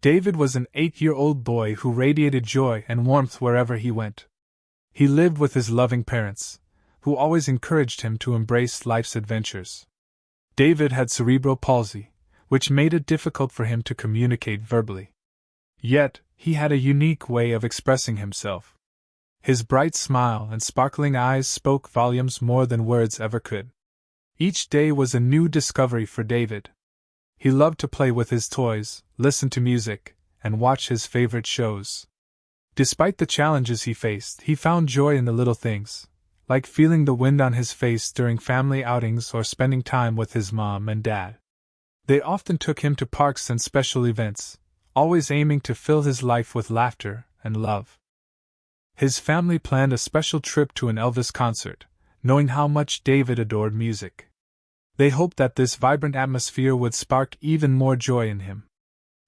David was an 8-year-old boy who radiated joy and warmth wherever he went. He lived with his loving parents, who always encouraged him to embrace life's adventures. David had cerebral palsy, which made it difficult for him to communicate verbally. Yet, he had a unique way of expressing himself. His bright smile and sparkling eyes spoke volumes more than words ever could. Each day was a new discovery for David. He loved to play with his toys, listen to music, and watch his favorite shows. Despite the challenges he faced, he found joy in the little things, like feeling the wind on his face during family outings or spending time with his mom and dad. They often took him to parks and special events, always aiming to fill his life with laughter and love. His family planned a special trip to an Elvis concert, knowing how much David adored music. They hoped that this vibrant atmosphere would spark even more joy in him.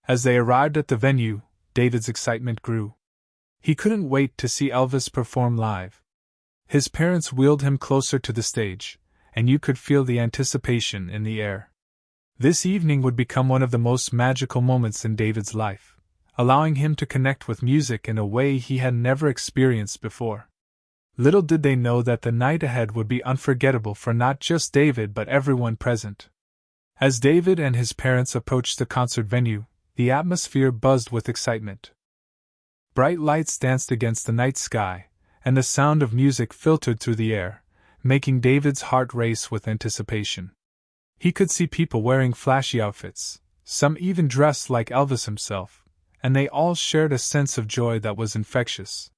As they arrived at the venue, David's excitement grew. He couldn't wait to see Elvis perform live. His parents wheeled him closer to the stage, and you could feel the anticipation in the air. This evening would become one of the most magical moments in David's life, allowing him to connect with music in a way he had never experienced before. Little did they know that the night ahead would be unforgettable for not just David but everyone present. As David and his parents approached the concert venue, the atmosphere buzzed with excitement. Bright lights danced against the night sky, and the sound of music filtered through the air, making David's heart race with anticipation. He could see people wearing flashy outfits, some even dressed like Elvis himself, and they all shared a sense of joy that was infectious.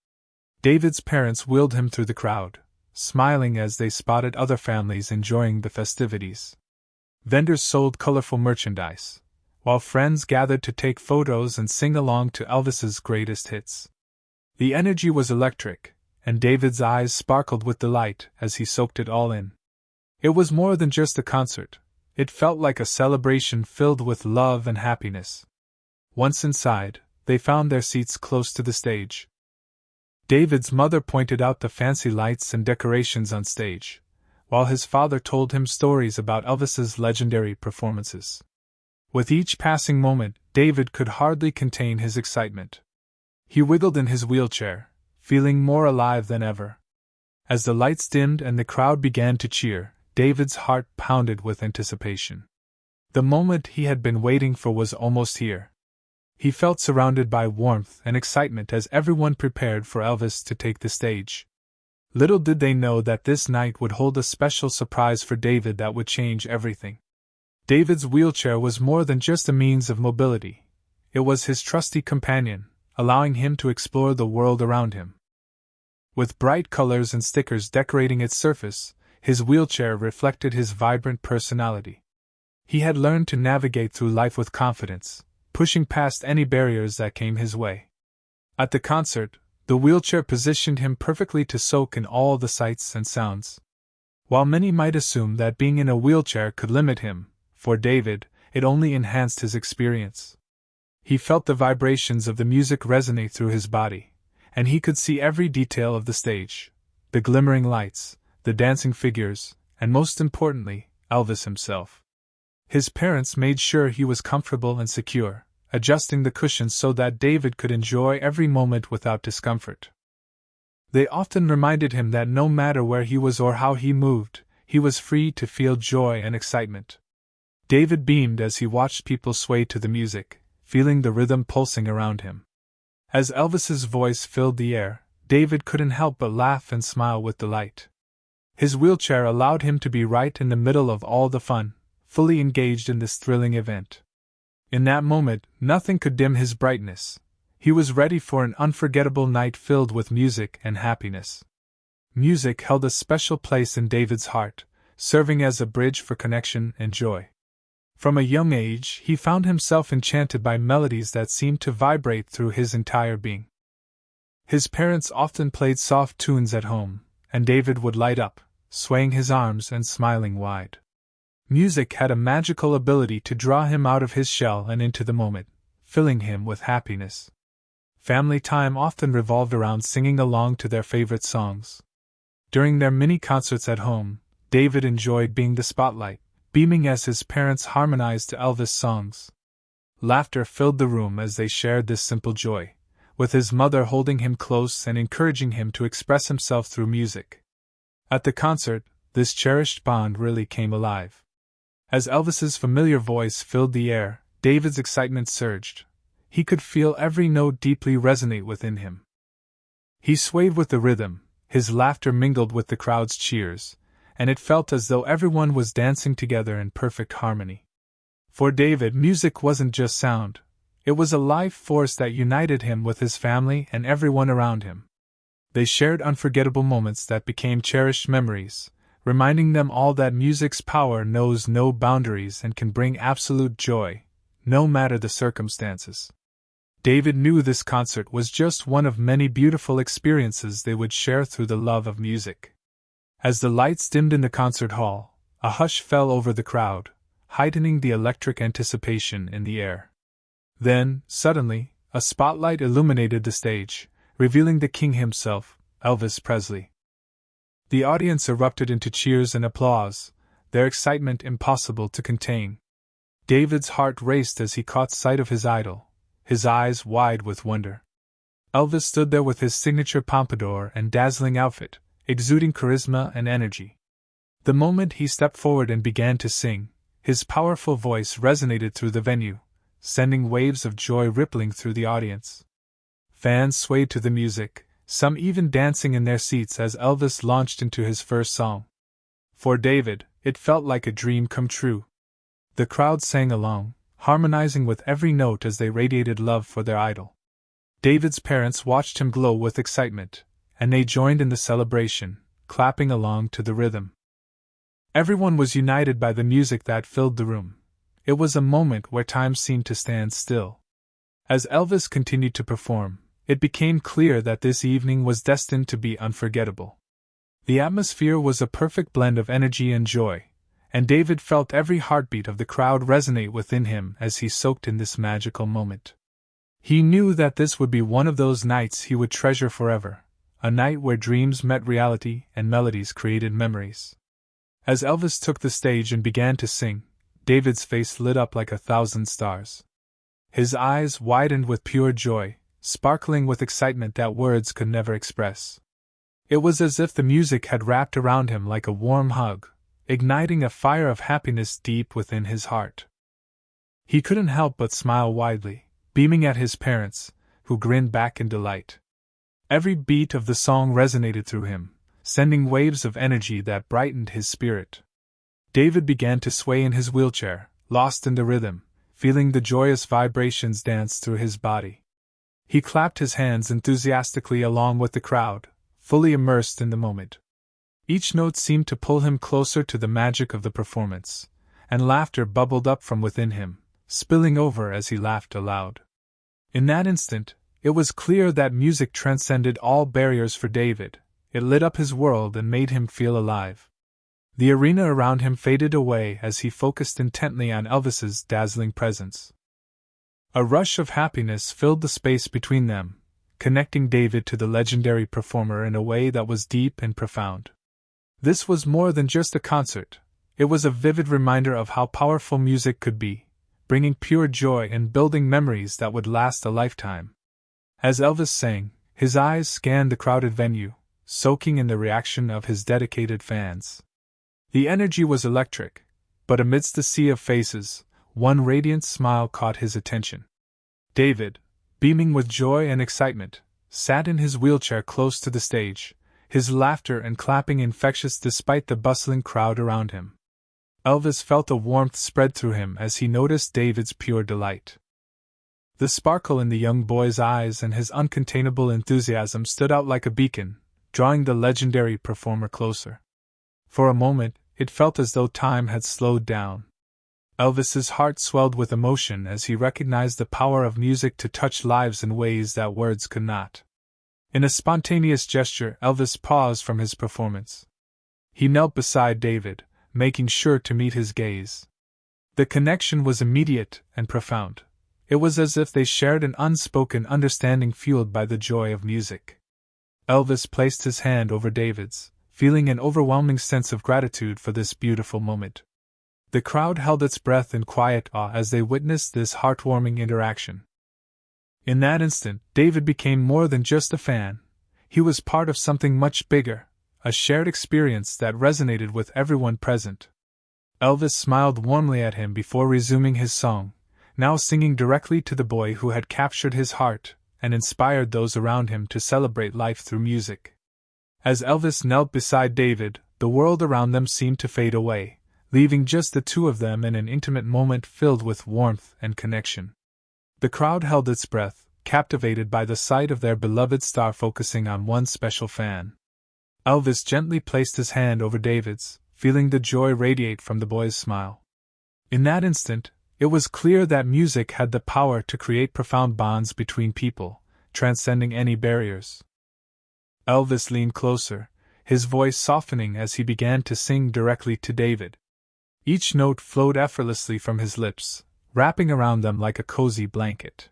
David's parents wheeled him through the crowd, smiling as they spotted other families enjoying the festivities. Vendors sold colorful merchandise, while friends gathered to take photos and sing along to Elvis's greatest hits. The energy was electric, and David's eyes sparkled with delight as he soaked it all in. It was more than just a concert. It felt like a celebration filled with love and happiness. Once inside, they found their seats close to the stage. David's mother pointed out the fancy lights and decorations on stage, while his father told him stories about Elvis's legendary performances. With each passing moment, David could hardly contain his excitement. He wiggled in his wheelchair, feeling more alive than ever. As the lights dimmed and the crowd began to cheer, David's heart pounded with anticipation. The moment he had been waiting for was almost here. He felt surrounded by warmth and excitement as everyone prepared for Elvis to take the stage. Little did they know that this night would hold a special surprise for David that would change everything. David's wheelchair was more than just a means of mobility. It was his trusty companion, allowing him to explore the world around him. With bright colors and stickers decorating its surface, his wheelchair reflected his vibrant personality. He had learned to navigate through life with confidence, pushing past any barriers that came his way. At the concert, the wheelchair positioned him perfectly to soak in all the sights and sounds. While many might assume that being in a wheelchair could limit him, for David, it only enhanced his experience. He felt the vibrations of the music resonate through his body, and he could see every detail of the stage, the glimmering lights, the dancing figures, and most importantly, Elvis himself. His parents made sure he was comfortable and secure, adjusting the cushions so that David could enjoy every moment without discomfort. They often reminded him that no matter where he was or how he moved, he was free to feel joy and excitement. David beamed as he watched people sway to the music, feeling the rhythm pulsing around him. As Elvis's voice filled the air, David couldn't help but laugh and smile with delight. His wheelchair allowed him to be right in the middle of all the fun, fully engaged in this thrilling event. In that moment, nothing could dim his brightness. He was ready for an unforgettable night filled with music and happiness. Music held a special place in David's heart, serving as a bridge for connection and joy. From a young age, he found himself enchanted by melodies that seemed to vibrate through his entire being. His parents often played soft tunes at home, and David would light up, swaying his arms and smiling wide. Music had a magical ability to draw him out of his shell and into the moment, filling him with happiness. Family time often revolved around singing along to their favorite songs. During their mini concerts at home, David enjoyed being the spotlight, beaming as his parents harmonized to Elvis songs. Laughter filled the room as they shared this simple joy, with his mother holding him close and encouraging him to express himself through music. At the concert, this cherished bond really came alive. As Elvis's familiar voice filled the air, David's excitement surged. He could feel every note deeply resonate within him. He swayed with the rhythm, his laughter mingled with the crowd's cheers, and it felt as though everyone was dancing together in perfect harmony. For David, music wasn't just sound, it was a life force that united him with his family and everyone around him. They shared unforgettable moments that became cherished memories, reminding them all that music's power knows no boundaries and can bring absolute joy, no matter the circumstances. David knew this concert was just one of many beautiful experiences they would share through the love of music. As the lights dimmed in the concert hall, a hush fell over the crowd, heightening the electric anticipation in the air. Then, suddenly, a spotlight illuminated the stage, revealing the king himself, Elvis Presley. The audience erupted into cheers and applause, their excitement impossible to contain. David's heart raced as he caught sight of his idol, his eyes wide with wonder. Elvis stood there with his signature pompadour and dazzling outfit, exuding charisma and energy. The moment he stepped forward and began to sing, his powerful voice resonated through the venue, sending waves of joy rippling through the audience. Fans swayed to the music, some even dancing in their seats as Elvis launched into his first song. For David, it felt like a dream come true. The crowd sang along, harmonizing with every note as they radiated love for their idol. David's parents watched him glow with excitement, and they joined in the celebration, clapping along to the rhythm. Everyone was united by the music that filled the room. It was a moment where time seemed to stand still. As Elvis continued to perform, it became clear that this evening was destined to be unforgettable. The atmosphere was a perfect blend of energy and joy, and David felt every heartbeat of the crowd resonate within him as he soaked in this magical moment. He knew that this would be one of those nights he would treasure forever, a night where dreams met reality and melodies created memories. As Elvis took the stage and began to sing, David's face lit up like 1,000 stars. His eyes widened with pure joy, sparkling with excitement that words could never express. It was as if the music had wrapped around him like a warm hug, igniting a fire of happiness deep within his heart. He couldn't help but smile widely, beaming at his parents, who grinned back in delight. Every beat of the song resonated through him, sending waves of energy that brightened his spirit. David began to sway in his wheelchair, lost in the rhythm, feeling the joyous vibrations dance through his body. He clapped his hands enthusiastically along with the crowd, fully immersed in the moment. Each note seemed to pull him closer to the magic of the performance, and laughter bubbled up from within him, spilling over as he laughed aloud. In that instant, it was clear that music transcended all barriers for David. It lit up his world and made him feel alive. The arena around him faded away as he focused intently on Elvis's dazzling presence. A rush of happiness filled the space between them, connecting David to the legendary performer in a way that was deep and profound. This was more than just a concert, it was a vivid reminder of how powerful music could be, bringing pure joy and building memories that would last a lifetime. As Elvis sang, his eyes scanned the crowded venue, soaking in the reaction of his dedicated fans. The energy was electric, but amidst the sea of faces, one radiant smile caught his attention. David, beaming with joy and excitement, sat in his wheelchair close to the stage, his laughter and clapping infectious despite the bustling crowd around him. Elvis felt a warmth spread through him as he noticed David's pure delight. The sparkle in the young boy's eyes and his uncontainable enthusiasm stood out like a beacon, drawing the legendary performer closer. For a moment, it felt as though time had slowed down. Elvis's heart swelled with emotion as he recognized the power of music to touch lives in ways that words could not. In a spontaneous gesture, Elvis paused from his performance. He knelt beside David, making sure to meet his gaze. The connection was immediate and profound. It was as if they shared an unspoken understanding fueled by the joy of music. Elvis placed his hand over David's, feeling an overwhelming sense of gratitude for this beautiful moment. The crowd held its breath in quiet awe as they witnessed this heartwarming interaction. In that instant, David became more than just a fan. He was part of something much bigger, a shared experience that resonated with everyone present. Elvis smiled warmly at him before resuming his song, now singing directly to the boy who had captured his heart and inspired those around him to celebrate life through music. As Elvis knelt beside David, the world around them seemed to fade away, leaving just the two of them in an intimate moment filled with warmth and connection. The crowd held its breath, captivated by the sight of their beloved star focusing on one special fan. Elvis gently placed his hand over David's, feeling the joy radiate from the boy's smile. In that instant, it was clear that music had the power to create profound bonds between people, transcending any barriers. Elvis leaned closer, his voice softening as he began to sing directly to David. Each note flowed effortlessly from his lips, wrapping around them like a cozy blanket.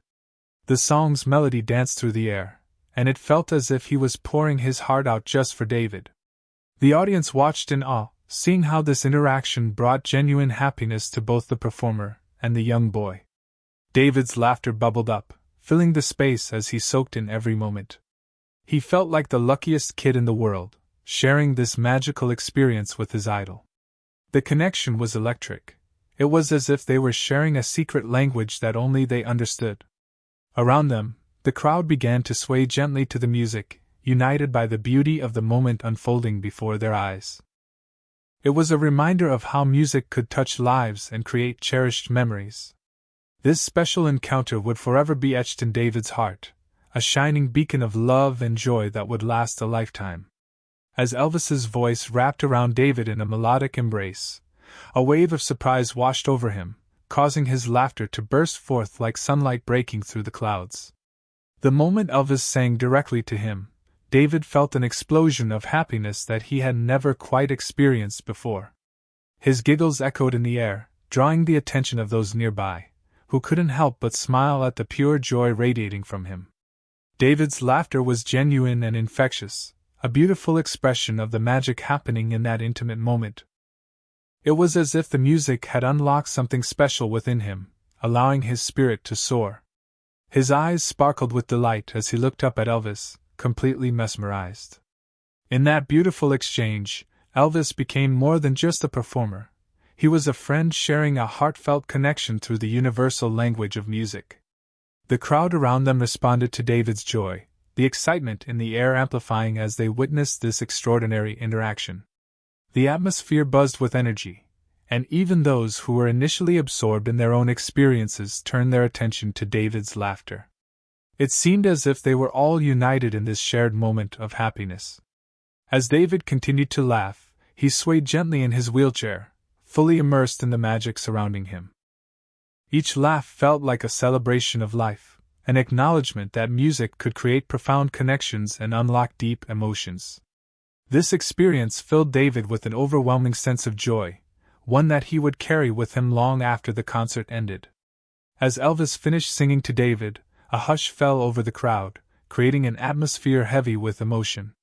The song's melody danced through the air, and it felt as if he was pouring his heart out just for David. The audience watched in awe, seeing how this interaction brought genuine happiness to both the performer and the young boy. David's laughter bubbled up, filling the space as he soaked in every moment. He felt like the luckiest kid in the world, sharing this magical experience with his idol. The connection was electric. It was as if they were sharing a secret language that only they understood. Around them, the crowd began to sway gently to the music, united by the beauty of the moment unfolding before their eyes. It was a reminder of how music could touch lives and create cherished memories. This special encounter would forever be etched in David's heart, a shining beacon of love and joy that would last a lifetime. As Elvis's voice wrapped around David in a melodic embrace, a wave of surprise washed over him, causing his laughter to burst forth like sunlight breaking through the clouds. The moment Elvis sang directly to him, David felt an explosion of happiness that he had never quite experienced before. His giggles echoed in the air, drawing the attention of those nearby, who couldn't help but smile at the pure joy radiating from him. David's laughter was genuine and infectious, a beautiful expression of the magic happening in that intimate moment. It was as if the music had unlocked something special within him, allowing his spirit to soar. His eyes sparkled with delight as he looked up at Elvis, completely mesmerized. In that beautiful exchange, Elvis became more than just a performer. He was a friend sharing a heartfelt connection through the universal language of music. The crowd around them responded to David's joy, the excitement in the air amplifying as they witnessed this extraordinary interaction. The atmosphere buzzed with energy, and even those who were initially absorbed in their own experiences turned their attention to David's laughter. It seemed as if they were all united in this shared moment of happiness. As David continued to laugh, he swayed gently in his wheelchair, fully immersed in the magic surrounding him. Each laugh felt like a celebration of life, an acknowledgement that music could create profound connections and unlock deep emotions. This experience filled David with an overwhelming sense of joy, one that he would carry with him long after the concert ended. As Elvis finished singing to David, a hush fell over the crowd, creating an atmosphere heavy with emotion.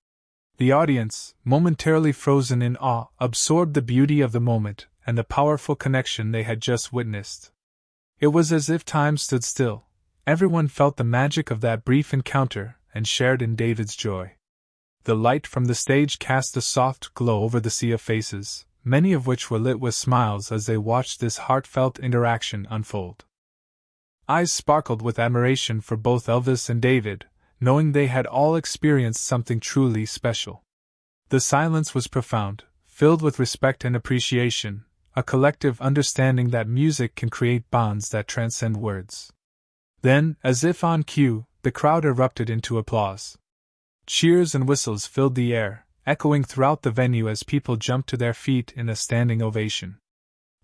The audience, momentarily frozen in awe, absorbed the beauty of the moment and the powerful connection they had just witnessed. It was as if time stood still. Everyone felt the magic of that brief encounter and shared in David's joy. The light from the stage cast a soft glow over the sea of faces, many of which were lit with smiles as they watched this heartfelt interaction unfold. Eyes sparkled with admiration for both Elvis and David, knowing they had all experienced something truly special. The silence was profound, filled with respect and appreciation, a collective understanding that music can create bonds that transcend words. Then, as if on cue, the crowd erupted into applause. Cheers and whistles filled the air, echoing throughout the venue as people jumped to their feet in a standing ovation.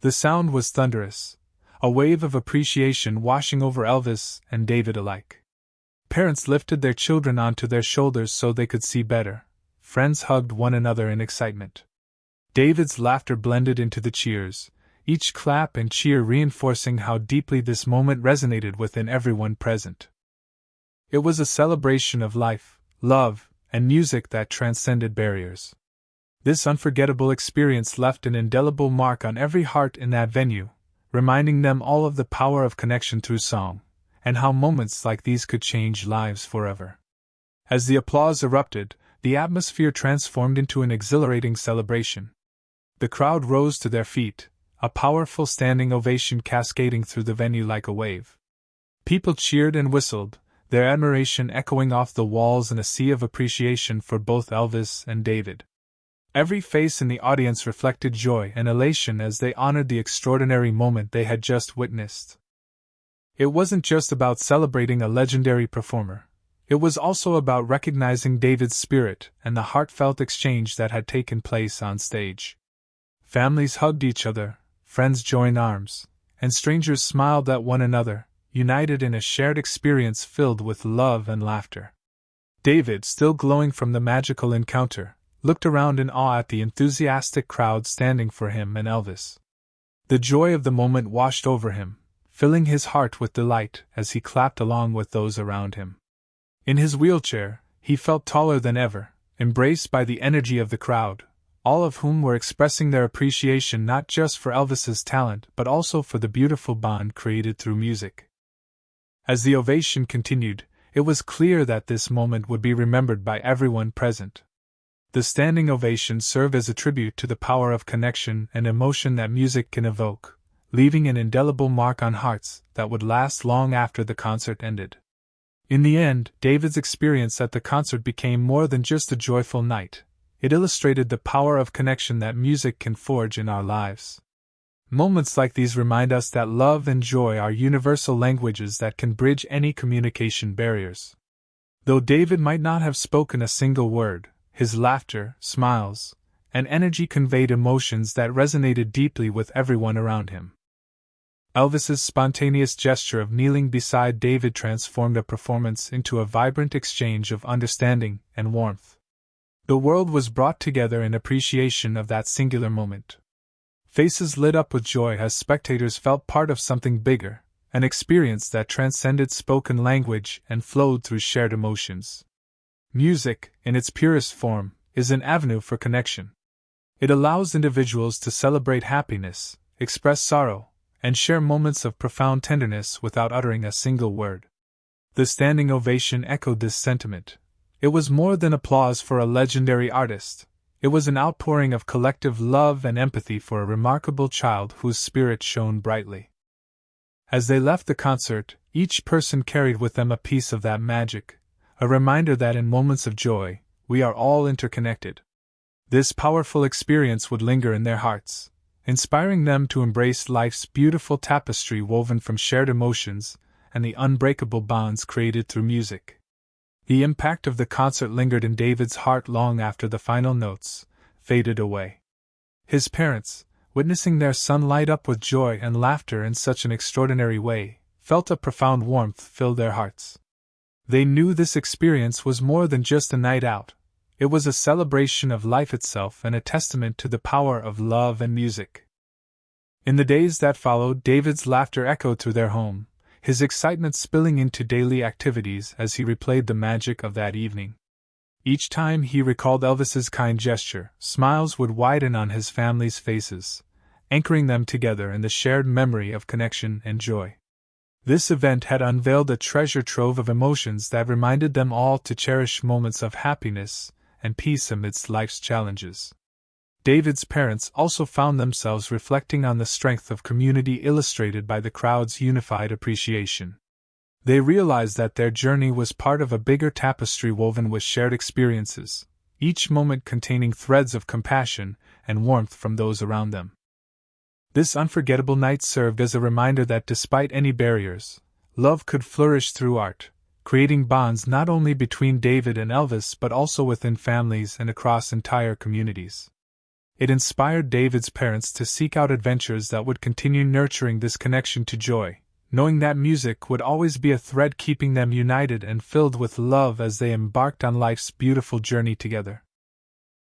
The sound was thunderous, a wave of appreciation washing over Elvis and David alike. Parents lifted their children onto their shoulders so they could see better. Friends hugged one another in excitement. David's laughter blended into the cheers, each clap and cheer reinforcing how deeply this moment resonated within everyone present. It was a celebration of life, love, and music that transcended barriers. This unforgettable experience left an indelible mark on every heart in that venue, reminding them all of the power of connection through song, and how moments like these could change lives forever. As the applause erupted, the atmosphere transformed into an exhilarating celebration. The crowd rose to their feet, a powerful standing ovation cascading through the venue like a wave. People cheered and whistled, their admiration echoing off the walls in a sea of appreciation for both Elvis and David. Every face in the audience reflected joy and elation as they honored the extraordinary moment they had just witnessed. It wasn't just about celebrating a legendary performer. It was also about recognizing David's spirit and the heartfelt exchange that had taken place on stage. Families hugged each other, friends joined arms, and strangers smiled at one another, united in a shared experience filled with love and laughter. David, still glowing from the magical encounter, looked around in awe at the enthusiastic crowd standing for him and Elvis. The joy of the moment washed over him, filling his heart with delight as he clapped along with those around him. In his wheelchair, he felt taller than ever, embraced by the energy of the crowd, all of whom were expressing their appreciation not just for Elvis's talent but also for the beautiful bond created through music. As the ovation continued, it was clear that this moment would be remembered by everyone present. The standing ovation served as a tribute to the power of connection and emotion that music can evoke, leaving an indelible mark on hearts that would last long after the concert ended. In the end, David's experience at the concert became more than just a joyful night. It illustrated the power of connection that music can forge in our lives. Moments like these remind us that love and joy are universal languages that can bridge any communication barriers. Though David might not have spoken a single word, his laughter, smiles, and energy conveyed emotions that resonated deeply with everyone around him. Elvis's spontaneous gesture of kneeling beside David transformed the performance into a vibrant exchange of understanding and warmth. The world was brought together in appreciation of that singular moment. Faces lit up with joy as spectators felt part of something bigger, an experience that transcended spoken language and flowed through shared emotions. Music, in its purest form, is an avenue for connection. It allows individuals to celebrate happiness, express sorrow, and share moments of profound tenderness without uttering a single word. The standing ovation echoed this sentiment. It was more than applause for a legendary artist. It was an outpouring of collective love and empathy for a remarkable child whose spirit shone brightly. As they left the concert, each person carried with them a piece of that magic, a reminder that in moments of joy, we are all interconnected. This powerful experience would linger in their hearts, inspiring them to embrace life's beautiful tapestry woven from shared emotions and the unbreakable bonds created through music. The impact of the concert lingered in David's heart long after the final notes faded away. His parents, witnessing their son light up with joy and laughter in such an extraordinary way, felt a profound warmth fill their hearts. They knew this experience was more than just a night out. It was a celebration of life itself and a testament to the power of love and music. In the days that followed, David's laughter echoed through their home, his excitement spilling into daily activities as he replayed the magic of that evening. Each time he recalled Elvis's kind gesture, smiles would widen on his family's faces, anchoring them together in the shared memory of connection and joy. This event had unveiled a treasure trove of emotions that reminded them all to cherish moments of happiness and peace amidst life's challenges. David's parents also found themselves reflecting on the strength of community illustrated by the crowd's unified appreciation. They realized that their journey was part of a bigger tapestry woven with shared experiences, each moment containing threads of compassion and warmth from those around them. This unforgettable night served as a reminder that despite any barriers, love could flourish through art, creating bonds not only between David and Elvis but also within families and across entire communities. It inspired David's parents to seek out adventures that would continue nurturing this connection to joy, knowing that music would always be a thread keeping them united and filled with love as they embarked on life's beautiful journey together.